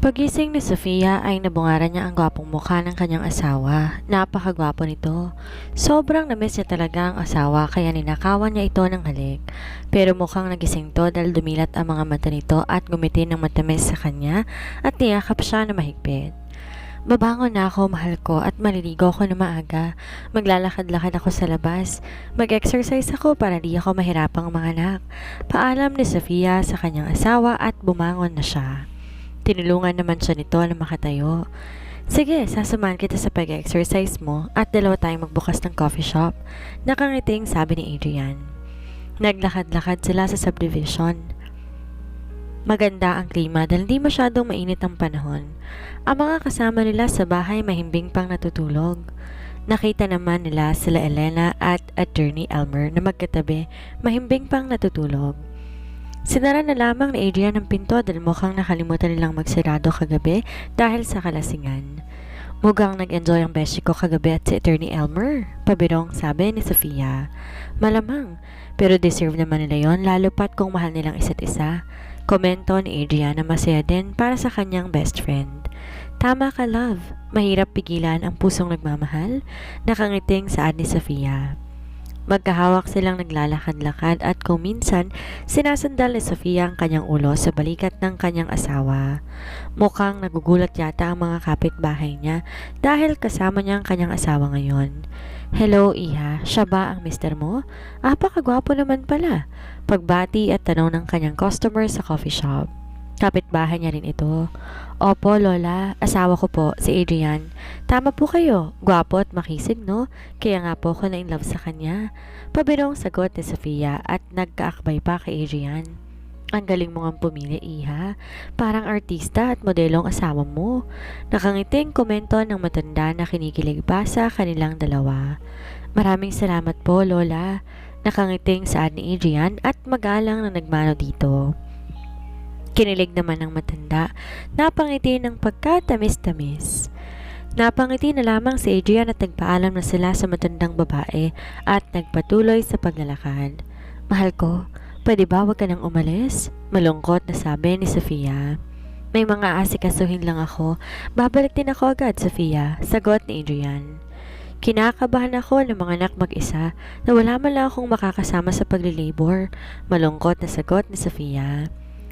Pagising ni Sofia ay nabungaran niya ang gwapong mukha ng kanyang asawa. Napakagwapo nito. Sobrang namiss niya talaga ang asawa kaya ninakawan niya ito ng halik. Pero mukhang nagising to dahil dumilat ang mga mata nito at ngumiti ng matamis sa kanya at niyakap siya na mahigpit. Babangon na ako, mahal ko, at maliligo ako na maaga. Maglalakad-lakad ako sa labas. Mag-exercise ako para di ako mahirapang manganak. Paalam ni Sofia sa kanyang asawa at bumangon na siya. Tinulungan naman siya nito na makatayo. Sige, sasamahan kita sa pag-exercise mo at dalawa tayong magbukas ng coffee shop. Nakangiting sabi ni Adrian. Naglakad-lakad sila sa subdivision. Maganda ang klima dahil di masyadong mainit ang panahon. Ang mga kasama nila sa bahay mahimbing pang natutulog. Nakita naman nila sila Elena at Attorney Elmer na magkatabi, mahimbing pang natutulog. Sinara na lamang ni Adrian ang pinto dahil mukhang nakalimutan nilang magsarado kagabi dahil sa kalasingan. Mukhang nag-enjoy ang beshi ko kagabi at si Attorney Elmer, pabirong sabi ni Sofia. Malamang, pero deserve naman nila yon lalo pat kung mahal nilang isa't isa. Komento ni Adrian na masaya din para sa kanyang best friend. Tama ka, love. Mahirap pigilan ang pusong nagmamahal. Nakangiting saad ni Sofia. Magkahawak silang naglalakad-lakad at kung minsan, sinasandal ni Sofia ang kanyang ulo sa balikat ng kanyang asawa. Mukhang nagugulat yata ang mga kapitbahay niya dahil kasama niya ang kanyang asawa ngayon. Hello, Iha. Siya ba ang mister mo? Apakagwapo naman pala. Pagbati at tanong ng kanyang customer sa coffee shop. Kapitbahay niya rin ito. Opo, Lola. Asawa ko po, si Adrian. Tama po kayo. Gwapo at makisig, no? Kaya nga po ako na in love sa kanya. Pabirong sagot ni Sofia at nagkaakbay pa kay Adrian. Ang galing mo ngang pumili, Iha. Parang artista at modelong asawa mo. Nakangiting komento ng matanda na kinikilig pa sa kanilang dalawa. Maraming salamat po, Lola. Nakangiting saad ni Adrian at magalang na nagmano dito. Kinilig naman ng matanda, napangiti ng pagkatamis-tamis. Napangiti na lamang si Adrian at nagpaalam na sila sa matandang babae at nagpatuloy sa paglalakad. Mahal ko, pwede ba wag ka nang umalis? Malungkot na sabi ni Sofia. May mga asikasuhin lang ako, babalik din ako agad, Sofia, sagot ni Adrian. Kinakabahan ako ng mga anak mag-isa na wala man lang akong makakasama sa paglilabor. Malungkot na sagot ni Sofia.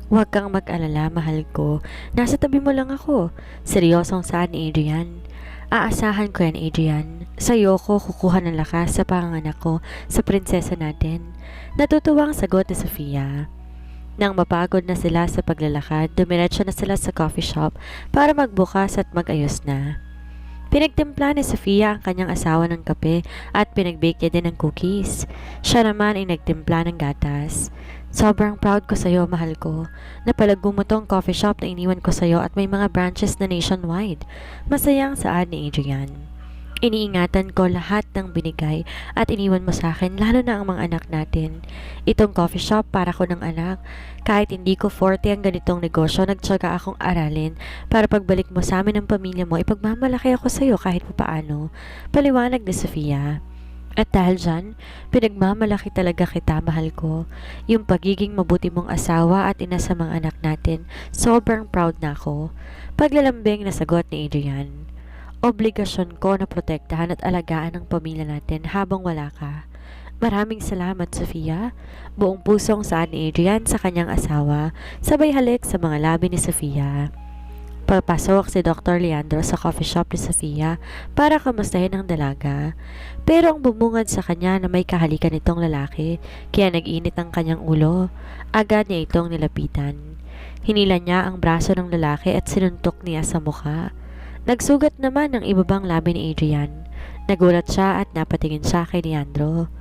Huwag kang mag-alala, mahal ko. Nasa tabi mo lang ako. Seryosong saad ni Adrian. Aasahan ko yan, Adrian. Sa'yo ko kukuha ng lakas sa panganganak ko sa prinsesa natin. Natutuwang sagot ni Sofia. Nang mapagod na sila sa paglalakad, dumiretso na sila sa coffee shop para magbukas at magayos na. Pinagtimpla ni Sofia ang kanyang asawa ng kape at pinagbake niya din ng cookies. Siya naman ay nagtimpla ng gatas. Sobrang proud ko sa'yo, mahal ko. Napalago mo tong coffee shop na iniwan ko sa'yo at may mga branches na nationwide. Masayang saad ni Adrian. Iniingatan ko lahat ng binigay at iniwan mo sa akin, lalo na ang mga anak natin. Itong coffee shop para ko ng anak. Kahit hindi ko forte ang ganitong negosyo, nagtsaga akong aralin para pagbalik mo sa amin ng pamilya mo, ipagmamalaki ako sa'yo kahit paano. Paliwanag ni Sofia. At dahil dyan, pinagmamalaki talaga kita, mahal ko. Yung pagiging mabuti mong asawa at ina sa mga anak natin, sobrang proud na ako. Paglalambing na sagot ni Adrian. Obligasyon ko na protektahan at alagaan ang pamilya natin habang wala ka. Maraming salamat, Sofia. Buong pusong saad ni Adrian sa kanyang asawa, sabay halik sa mga labi ni Sofia. Papasok si Dr. Leandro sa coffee shop ni Sofia para kamustahin ang dalaga. Pero ang bumungad sa kanya na may kahalikan itong lalaki, kaya nag-init ang kanyang ulo. Agad niya itong nilapitan. Hinila niya ang braso ng lalaki at sinuntok niya sa mukha. Nagsugat naman ang ibabang labi ni Adrian. Nagulat siya at napatingin siya kay Leandro.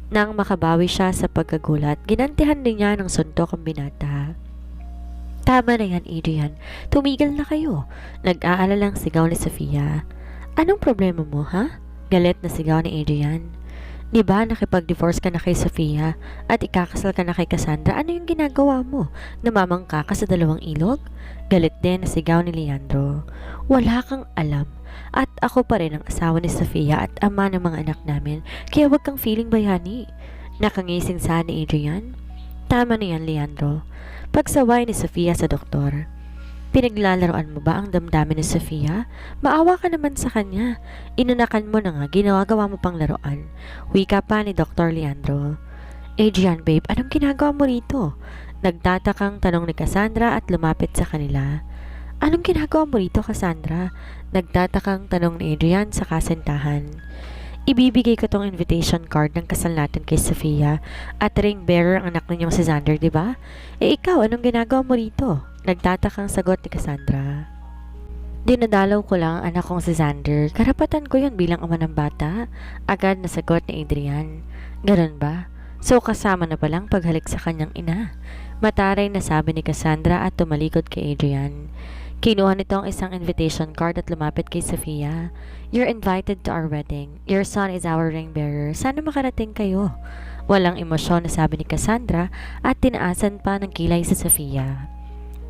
Nang makabawi siya sa pagkagulat, ginantihan din niya ng suntok ang binata. Tama na yan, Adrian. Tumigil na kayo. Nag-aalalang sigaw ni Sofia. Anong problema mo, ha? Galit na sigaw ni Adrian. Di ba nakipag-divorce ka na kay Sofia at ikakasal ka na kay Cassandra? Ano yung ginagawa mo? Namamangka ka sa dalawang ilog? Galit din na sigaw ni Leandro. Wala kang alam. At ako pa rin ang asawa ni Sofia at ama ng mga anak namin. Kaya wag kang feeling bayani. Nakangising sa ni Adrian. Tama na yan, Leandro. Pagsaway ni Sofia sa doktor. Pinaglalaroan mo ba ang damdamin ni Sofia? Maawa ka naman sa kanya. Inunakan mo na nga, ginagawa mo pang laruan. Wika pa ni Dr. Leandro. Adrian, babe, anong ginagawa mo rito? Nagtatakang tanong ni Cassandra at lumapit sa kanila. Anong ginagawa mo rito, Cassandra? Nagtatakang tanong ni Adrian sa kasintahan. Ibibigay ko tong invitation card ng kasal natin kay Sofia at ring bearer ang anak ninyong si Xander, di ba? Ikaw, anong ginagawa mo rito? Nagtatakang sagot ni Cassandra. Dinadalaw ko lang ang anak kong si Xander. Karapatan ko yun bilang ama ng bata. Agad na sagot ni Adrian. Ganun ba? So kasama na palang paghalik sa kanyang ina. Mataray na sabi ni Cassandra at tumalikod kay Adrian. Kinuha nito ang isang invitation card at lumapit kay Sofia. You're invited to our wedding. Your son is our ring bearer. Sana makarating kayo. Walang emosyon na sabi ni Cassandra at tinaasan pa ng kilay si Sofia.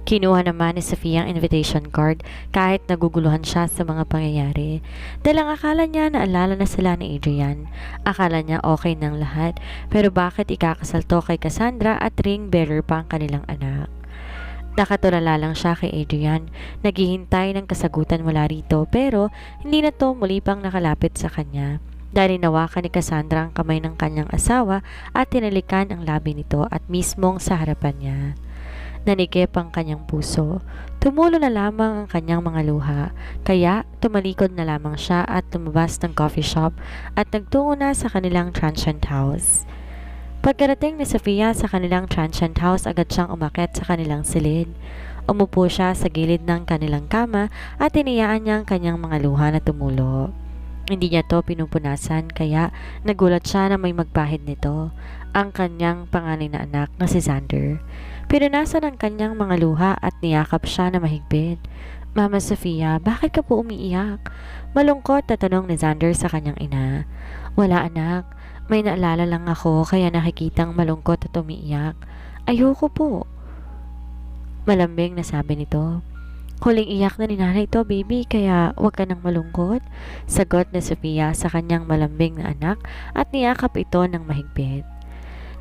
Kinuha naman ni Sofia ang invitation card kahit naguguluhan siya sa mga pangyayari. Dahil ang akala niya naalala na sila ni Adrian. Akala niya okay ng lahat. Pero bakit ikakasal to kay Cassandra at ring bearer pa ang kanilang anak? Nakatulala lang siya kay Adrian. Naghihintay ng kasagutan mula rito pero hindi na to muli pang nakalapit sa kanya. Dahil nawakan ni Cassandra ang kamay ng kanyang asawa at tinalikan ang labi nito at mismong sa harapan niya. Nanikip ang kanyang puso. Tumulo na lamang ang kanyang mga luha, kaya tumalikod na lamang siya at lumabas ng coffee shop at nagtungo na sa kanilang transient house. Pagkarating ni Sofia sa kanilang transient house, agad siyang umakyat sa kanilang silid. Umupo siya sa gilid ng kanilang kama at iniyaan niya ang kanyang mga luha na tumulo. Hindi niya to pinupunasan kaya nagulat siya na may magpahid nito, ang kanyang panganay na anak na si Xander. Pinunasan ang kanyang mga luha at niyakap siya na mahigpit. Mama Sofia, bakit ka po umiiyak? Malungkot na tanong ni Xander sa kanyang ina. Wala anak, may naalala lang ako kaya nakikitang malungkot at umiiyak. Ayoko po. Malambing na sabi nito. Huling iyak na ni nanay ito, baby, kaya huwag ka nang malungkot. Sagot ni Sofia sa kanyang malambing na anak at niyakap ito ng mahigpit.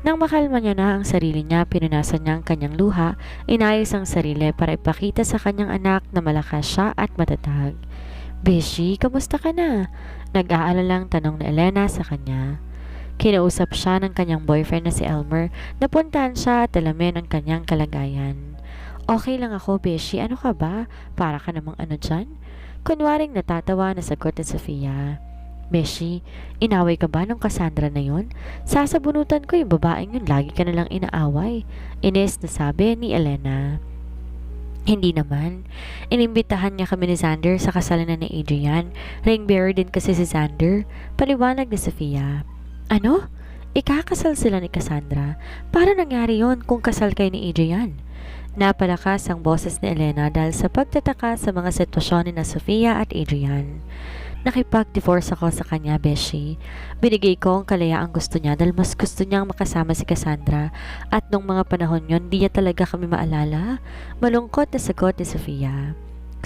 Nang makalma niya na ang sarili niya, pinunasan niya ang kanyang luha, inayos ang sarili para ipakita sa kanyang anak na malakas siya at matatag. Beshi, kamusta ka na? Nag-aalalang tanong ni Elena sa kanya. Kinausap siya ng kanyang boyfriend na si Elmer, napuntahan siya at alamin ang kanyang kalagayan. Okay lang ako, Beshi. Ano ka ba? Para ka namang ano dyan? Kunwaring natatawa na sagot ni Sofia. Beshi, inaway ka ba ng Cassandra na yon? Sasabunutan ko yung babaeng yun, lagi ka nalang inaaway. Ines na sabi ni Elena. Hindi naman. Inimbitahan niya kami ni Xander sa kasalan ni Adrian. Ring bearer din kasi si Xander. Paliwanag ni Sofia. Ano? Ikakasal sila ni Cassandra? Paano nangyari yon kung kasal kayo ni Adrian? Napalakas ang boses ni Elena dahil sa pagtataka sa mga sitwasyon ni na Sofia at Adrian. Nakipag-divorce ako sa kanya, Beshi. Binigay ko ang kalayaang gusto niya dahil mas gusto niyang makasama si Cassandra at nung mga panahon yon, di niya talaga kami maalala. Malungkot na sagot ni Sofia.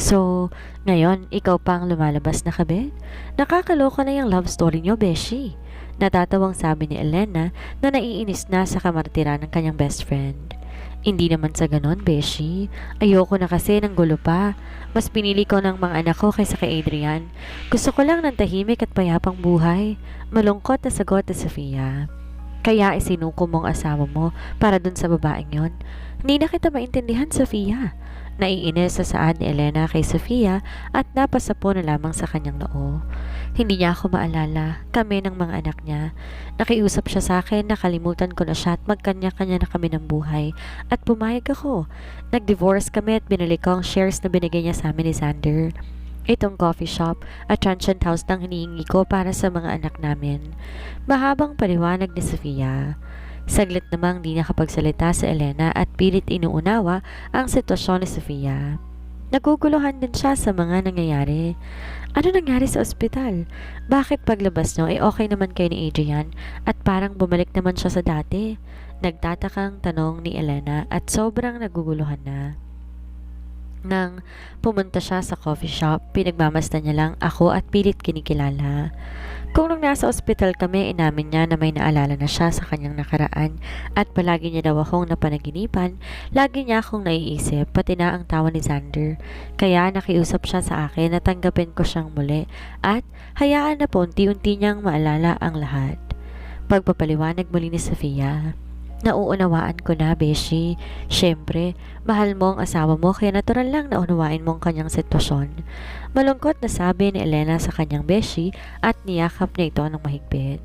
So, ngayon, ikaw pa ang lumalabas na kabit? Nakakaloka na yung love story niyo, Beshi. Natatawang sabi ni Elena na naiinis na sa kamartiran ng kanyang best friend. Hindi naman sa ganon, Beshi. Ayoko na kasi ng gulo pa. Mas pinili ko ng mga anak ko kaysa kay Adrian. Gusto ko lang ng tahimik at payapang buhay. Malungkot na sagot ni Sofia. Kaya isinuko mong asawa mo para dun sa babaeng yon. Hindi na kita maintindihan, Sofia. Naiinis sa saad ni Elena kay Sofia at napasapo na lamang sa kanyang noo. Hindi niya ako maalala, kami ng mga anak niya. Nakiusap siya sa akin na kalimutan ko na siya at magkanya-kanya na kami ng buhay. At pumayag ako. Nag-divorce kami at binili ko ang shares na binigay niya sa amin ni Xander. Itong coffee shop at transient house nang hinihingi ko para sa mga anak namin. Mahabang paliwanag ni Sofia. Saglit namang di nakapagsalita sa Elena at pilit inuunawa ang sitwasyon ni Sofia. Naguguluhan din siya sa mga nangyayari. Ano nangyari sa ospital? Bakit paglabas nyo ay okay naman kayo ni Adrian at parang bumalik naman siya sa dati? Nagtatakang tanong ni Elena at sobrang naguguluhan na. Nang pumunta siya sa coffee shop, pinagmamasdan niya lang ako at pilit kinikilala. Kung nung nasa ospital kami, inamin niya na may naalala na siya sa kanyang nakaraan at palagi niya daw akong napanaginipan, lagi niya akong naiisip, pati na ang tawa ni Xander. Kaya nakiusap siya sa akin na tanggapin ko siyang muli at hayaan na po unti-unti niyang maalala ang lahat. Pagpapaliwanag muli ni Sofia. Nauunawaan ko na, Beshi. Siyempre, mahal mo ang asawa mo kaya natural lang na unawain mo ang kanyang sitwasyon. Malungkot na sabi ni Elena sa kanyang Beshi at niyakap niya ito ng mahigpit.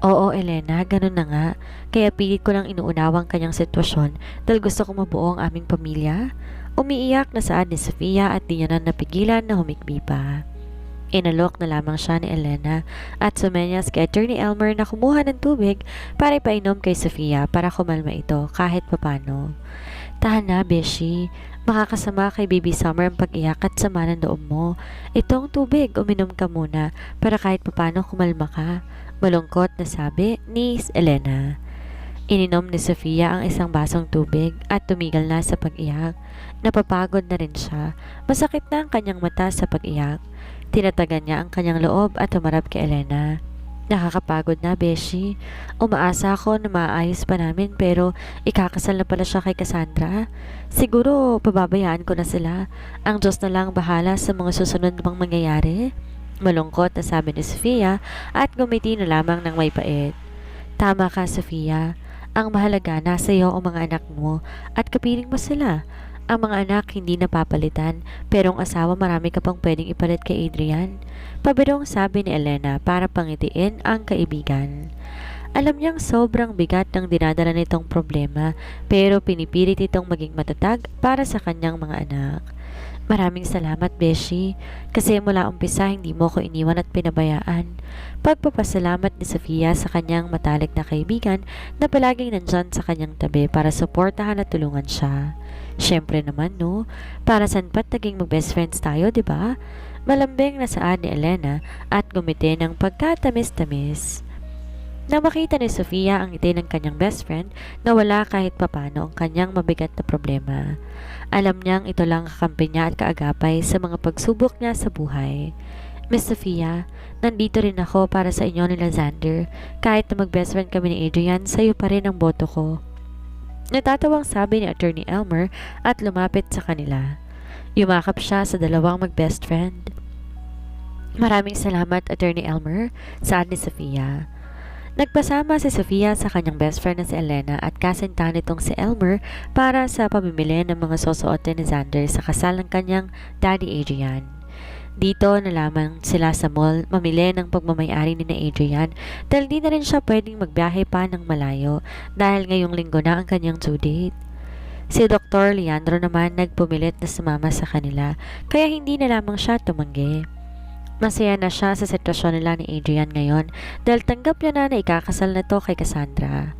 Oo, Elena, ganun na nga. Kaya pilit ko lang inuunawang kanyang sitwasyon dahil gusto ko mabuo ang aming pamilya. Umiiyak na saad ni Sofia at di niya na napigilan na humikbi pa. Inalok na lamang siya ni Elena at sumenyas kay Attorney Elmer na kumuha ng tubig para ipainom kay Sofia para kumalma ito kahit papano. Tahan na, Beshi. Makakasama kay Baby Summer ang pag-iyak at sama ng loob mo. Itong tubig, uminom ka muna para kahit papano kumalma ka. Malungkot na sabi ni Elena. Ininom ni Sofia ang isang basong tubig at tumigil na sa pag-iyak. Napapagod na rin siya. Masakit na ang kanyang mata sa pag-iyak. Tinatagan niya ang kanyang loob at tumarap kay Elena. Nakakapagod na, Beshi. Umaasa ako na maayos pa namin pero ikakasal na pala siya kay Cassandra. Siguro pababayaan ko na sila. Ang Diyos na lang bahala sa mga susunod pang mangyayari. Malungkot na sabi ni Sofia at gumiti na lamang ng may pait. Tama ka, Sofia. Ang mahalaga nasa iyo ang mga anak mo at kapiling mo sila. Ang mga anak hindi napapalitan, pero ang asawa marami ka pang pwedeng ipalit kay Adrian. Pabirong sabi ni Elena para pangitiin ang kaibigan. Alam niyang sobrang bigat ng dinadala nitong problema, pero pinipilit itong maging matatag para sa kanyang mga anak. Maraming salamat, Beshi, kasi mula umpisa hindi mo ko iniwan at pinabayaan. Pagpapasalamat ni Sofia sa kanyang matalik na kaibigan na palaging nandyan sa kanyang tabi para suportahan at tulungan siya. Siyempre naman, no? Para saan pa't naging mag-best friends tayo, di ba? Malambing na saad ni Elena at gumiti ng pagkatamis-tamis. Nang makita ni Sofia ang ngiti ng kanyang best friend, nawala kahit papano ang kanyang mabigat na problema. Alam niyang ito lang kakampi niya at kaagapay sa mga pagsubok niya sa buhay. Miss Sofia, nandito rin ako para sa inyo ni Xander. Kahit na mag-best friend kami ni Adrian, sa'yo pa rin ang boto ko. Natatawang sabi ni Attorney Elmer at lumapit sa kanila. Yumakap siya sa dalawang mag-best friend. Maraming salamat, Attorney Elmer, saad ni Sofia. Nagpasama si Sofia sa kanyang best friend na si Elena at kasintahan nitong si Elmer para sa pamimili ng mga susuotin ni Xander sa kasal ng kanyang Daddy Adrian. Dito na lamang sila sa mall mamili ng pagmamayari ni na Adrian dahil di na rin siya pwedeng magbiyahe pa ng malayo dahil ngayong linggo na ang kanyang due date. Si Dr. Leandro naman nagpumilit na sumama sa kanila kaya hindi na lamang siya tumanggi. Masaya na siya sa sitwasyon nila ni Adrian ngayon dahil tanggap niya na ikakasal na to kay Cassandra.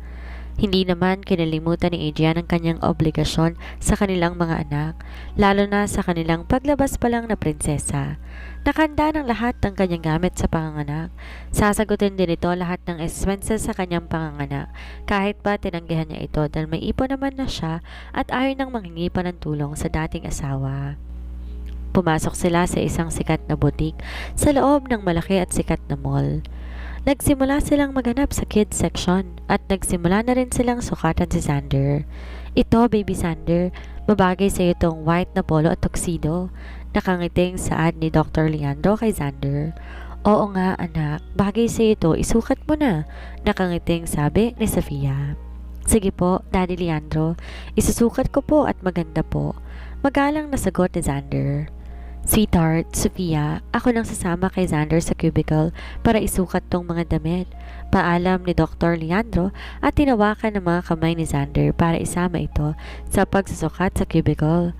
Hindi naman kinalimutan ni Adrian ang kanyang obligasyon sa kanilang mga anak, lalo na sa kanilang paglabas pa lang na prinsesa. Nakahanda ng lahat ng kanyang gamit sa panganganak. Sasagutin din ito lahat ng expenses sa kanyang panganganak, kahit pa tinanggihan niya ito dahil may ipon naman na siya at ayaw nang manghingi pa ng tulong sa dating asawa. Pumasok sila sa isang sikat na boutique sa loob ng malaki at sikat na mall. Nagsimula silang maghanap sa kids section at nagsimula na rin silang sukatan si Xander. Ito, baby Xander, babagay sa iyo itong white na polo at tuxedo. Nakangiting saad ni Dr. Leandro kay Xander. Oo nga anak, bagay sa iyo ito, isukat mo na. Nakangiting sabi ni Sofia. Sige po, Daddy Leandro, isusukat ko po at maganda po. Magalang na sagot ni Xander. Sweetheart, Sofia, ako nang sasama kay Xander sa cubicle para isukat tong mga damit. Paalam ni Dr. Leandro at tinawakan ng mga kamay ni Xander para isama ito sa pagsusukat sa cubicle.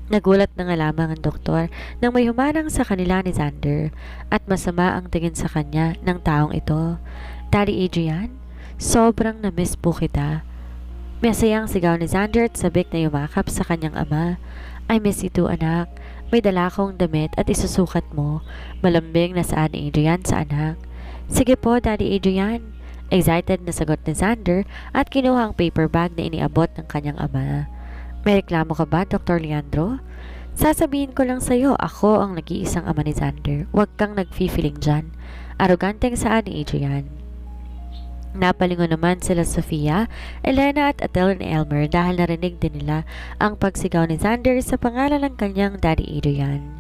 Nagulat na nga lamang ang doktor nang may humarang sa kanila ni Xander at masama ang tingin sa kanya ng taong ito. Daddy Adrian, sobrang na-miss po kita. Masayang sigaw ni Xander at sabik na yumakap sa kanyang ama. I miss you too, anak. May dala akong damit at isusukat mo. Malambing na saan ni Adrian sa anak. Sige po, Daddy Adrian. Excited na sagot ni Xander at kinuha ang paper bag na iniabot ng kanyang ama. May reklamo ka ba, Dr. Leandro? Sasabihin ko lang sa'yo, ako ang nag-iisang ama ni Xander. Huwag kang nag-feeling dyan. Aroganteng saad ni Adrian. Napalingon naman sila Sofia, Elena at Adele ni Elmer dahil narinig din nila ang pagsigaw ni Xander sa pangalan ng kanyang Daddy Adrian.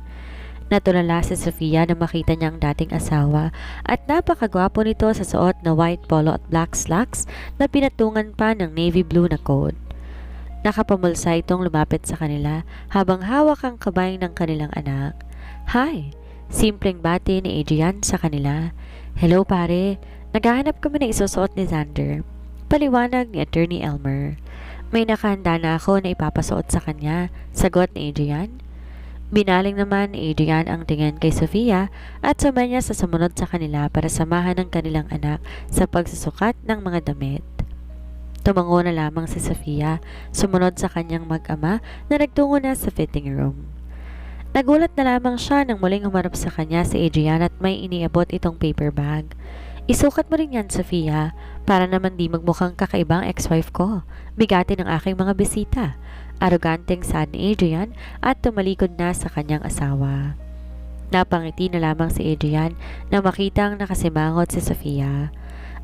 Natulala si Sofia na makita niya ang dating asawa at napakagwapo nito sa suot na white polo at black slacks na pinatungan pa ng navy blue na coat. Nakapamulsa itong lumapit sa kanila habang hawak ang kamay ng kanilang anak. Hi! Simpleng bati ni Adrian sa kanila. Hello pare! Naghahanap kami ng isusuot ni Xander. Paliwanag ni Attorney Elmer. May nakahanda na ako na ipapasuot sa kanya, sagot ni Adrian. Binaling naman ni Adrian ang tingin kay Sofia at sumanya sa sumunod sa kanila para samahan ng kanilang anak sa pagsusukat ng mga damit. Tumango na lamang si Sofia, sumunod sa kanyang mag-ama na nagtungo na sa fitting room. Nagulat na lamang siya nang muling humarap sa kanya si Adrian at may iniabot itong paper bag. Isukat mo rin yan, Sofia, para naman di magmukhang kakaibang ex-wife ko. Bigati ng aking mga bisita. Aroganteng saad ni Adrian at tumalikod na sa kanyang asawa. Napangiti na lamang si Adrian na makitang nakasimangot si Sofia.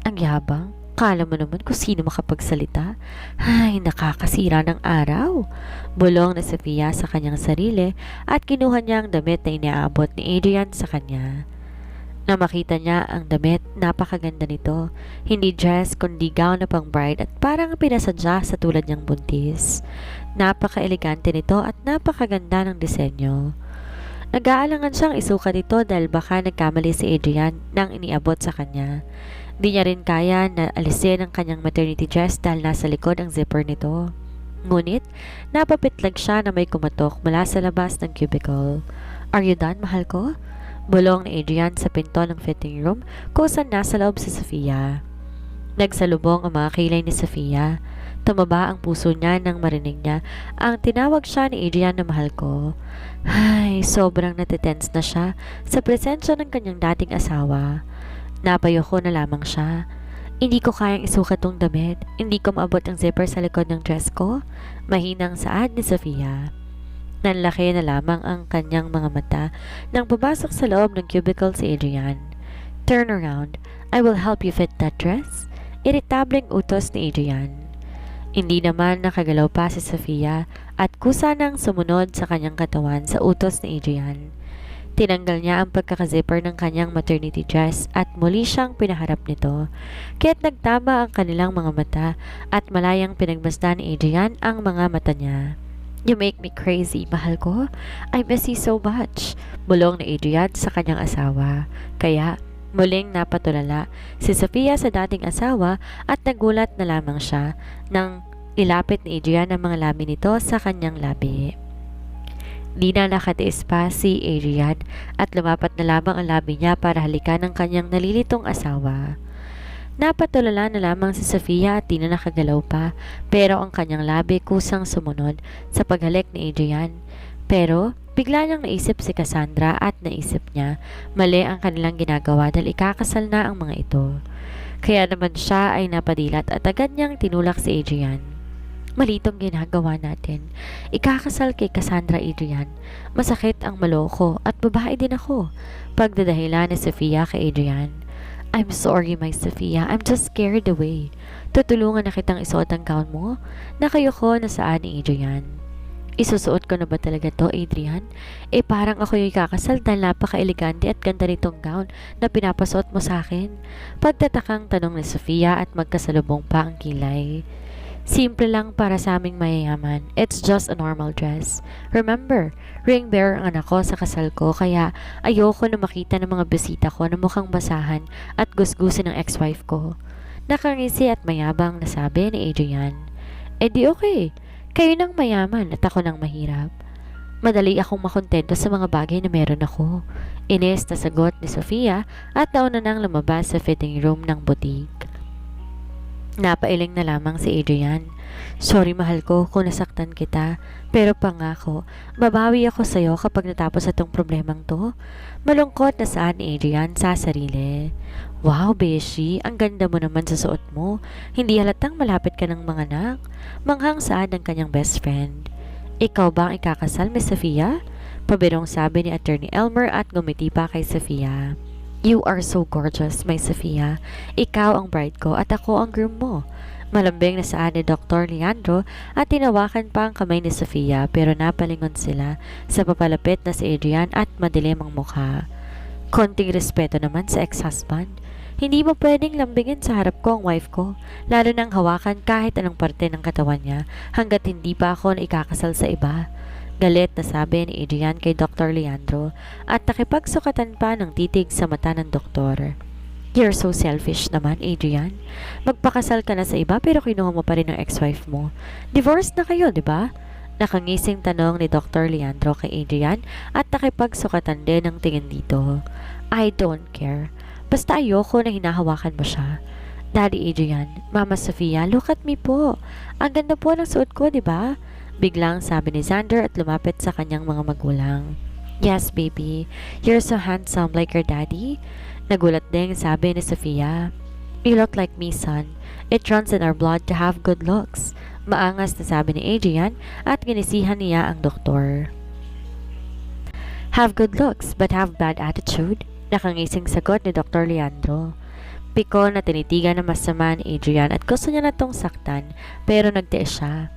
Ang yabang, kala mo naman kung sino makapagsalita. Ay, nakakasira ng araw. Bulong na Sofia sa kanyang sarili at kinuha niya ang damit na inaabot ni Adrian sa kanya. Na makita niya ang damit, napakaganda nito. Hindi dress kundi gown na pang bride at parang pinasadya sa tulad niyang buntis. Napaka-elegante nito at napakaganda ng disenyo. Nag-aalangan siyang isukat ito dahil baka nagkamali si Adrian nang iniabot sa kanya. Di niya rin kaya na alisin ang kanyang maternity dress dahil nasa likod ang zipper nito. Ngunit, napapitlag siya na may kumatok mula sa labas ng cubicle. Are you done, mahal ko? Bulong ni Adrian sa pinto ng fitting room kung saan nasa loob si Sofia. Nagsalubong ang mga kilay ni Sofia. Tumaba ang puso niya nang marinig niya ang tinawag siya ni Adrian na mahal ko. Ay, sobrang natitense na siya sa presensya ng kanyang dating asawa. Napayoko na lamang siya. Hindi ko kayang isukat tong damit. Hindi ko maabot ang zipper sa likod ng dress ko. Mahinang saad ni Sofia. Nanlaki na lamang ang kanyang mga mata nang pumasok sa loob ng cubicle si Adrian. Turn around. I will help you fit that dress. Iritableng utos ni Adrian. Hindi naman nakagalaw pa si Sofia at kusa nang sumunod sa kanyang katawan sa utos ni Adrian. Tinanggal niya ang pagkakazipper ng kanyang maternity dress at muli siyang pinaharap nito. Kaya't nagtama ang kanilang mga mata at malayang pinagmasdan ni Adrian ang mga mata niya. You make me crazy, mahal ko. I miss you so much. Bulong ni Adrian sa kanyang asawa. Kaya, muling napatulala si Sofia sa dating asawa at nagulat na lamang siya nang ilapit ni Adrian ang mga labi nito sa kanyang labi. Di na nakatiis pa si Adrian at lumapat na lamang ang labi niya para halikan ng kanyang nalilitong asawa. Napatulala na lamang si Sofia at di na nakagalaw pa pero ang kanyang labi kusang sumunod sa paghalik ni Adrian. Pero bigla niyang naisip si Cassandra at naisip niya mali ang kanilang ginagawa dahil ikakasal na ang mga ito. Kaya naman siya ay napadilat at agad niyang tinulak si Adrian. Mali itong ginagawa natin. Ikakasal kay Cassandra, Adrian. Masakit ang maloko at babae din ako. Pagdadahilan ni Sofia kay Adrian. I'm sorry, my Sofia. I'm just scared away. Tutulungan na kitang isuot ang gown mo. Nakayoko na saan ni Adrian. Isusuot ko na ba talaga to, Adrian? Parang ako yung ikakasal dahil napaka-elegante at ganda nitong gown na pinapasuot mo sa akin. Pagtatakang tanong ni Sofia at magkasalubong pa ang kilay. Simple lang para sa aming mayayaman. It's just a normal dress. Remember, ring bearer ang anak ko sa kasal ko kaya ayoko na makita ng mga bisita ko na mukhang basahan at gusgusin ng ex-wife ko. Nakangisi at mayabang na sabi ni Adrian. Di okay. Kayo nang mayaman at ako nang mahirap. Madali akong makontento sa mga bagay na meron ako. Inis na sagot ni Sofia at nauna nang lumabas sa fitting room ng boutique. Napailing na lamang si Adrian. Sorry mahal ko kung nasaktan kita, pero pangako, babawi ako sa'yo kapag natapos itong problemang to. Malungkot na saan ni Adrian sa sarili. Wow, Beshi, ang ganda mo naman sa suot mo. Hindi halatang malapit ka ng mga anak. Manghang saan ng kanyang best friend. Ikaw ba ang ikakasal, Miss Sofia? Pabirong sabi ni Attorney Elmer at gumiti pa kay Sofia. You are so gorgeous, my Sofia. Ikaw ang bride ko at ako ang groom mo. Malambing na saan ni Dr. Leandro at tinawakan pa ang kamay ni Sofia pero napalingon sila sa papalapit na si Adrian at madilim ang mukha. Konting respeto naman sa ex-husband. Hindi mo pwedeng lambingin sa harap ko ang wife ko, lalo nang hawakan kahit anong parte ng katawan niya hanggat hindi pa ako na ikakasal sa iba. Galit na sabi ni Adrian kay Dr. Leandro at nakipagsukatan pa ng titig sa mata ng doktor. You're so selfish naman, Adrian. Magpakasal ka na sa iba pero kinuha mo pa rin ang ex-wife mo. Divorced na kayo, di ba? Nakangising tanong ni Dr. Leandro kay Adrian at nakipagsukatan din ng tingin dito. I don't care. Basta ayoko na hinahawakan mo siya. Daddy Adrian, Mama Sofia, look at me po. Ang ganda po ng suot ko, di ba? Biglang sabi ni Xander at lumapit sa kanyang mga magulang. Yes, baby. You're so handsome like your daddy. Nagulat din sabi ni Sofia. You look like me, son. It runs in our blood to have good looks. Maangas na sabi ni Adrian at ginisihan niya ang doktor. Have good looks but have bad attitude? Nakangising sagot ni Dr. Leandro. Piko na tinitigan na masama ni Adrian at gusto niya na tong saktan pero nagtiis siya.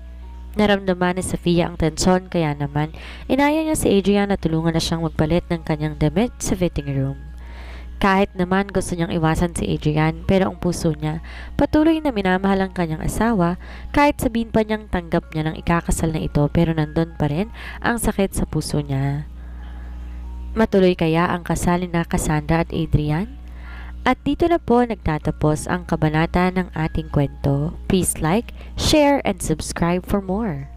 Naramdaman ni Sofia ang tensyon kaya naman inaya niya si Adrian na tulungan na siyang magpalit ng kanyang damit sa fitting room. Kahit naman gusto niyang iwasan si Adrian pero ang puso niya patuloy na minamahal ang kanyang asawa kahit sabihin pa niyang tanggap niya ng ikakasal na ito pero nandun pa rin ang sakit sa puso niya. Matuloy kaya ang kasal ni Cassandra at Adrian? At dito na po nagtatapos ang kabanata ng ating kwento. Please like, share, and subscribe for more.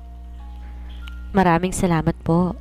Maraming salamat po.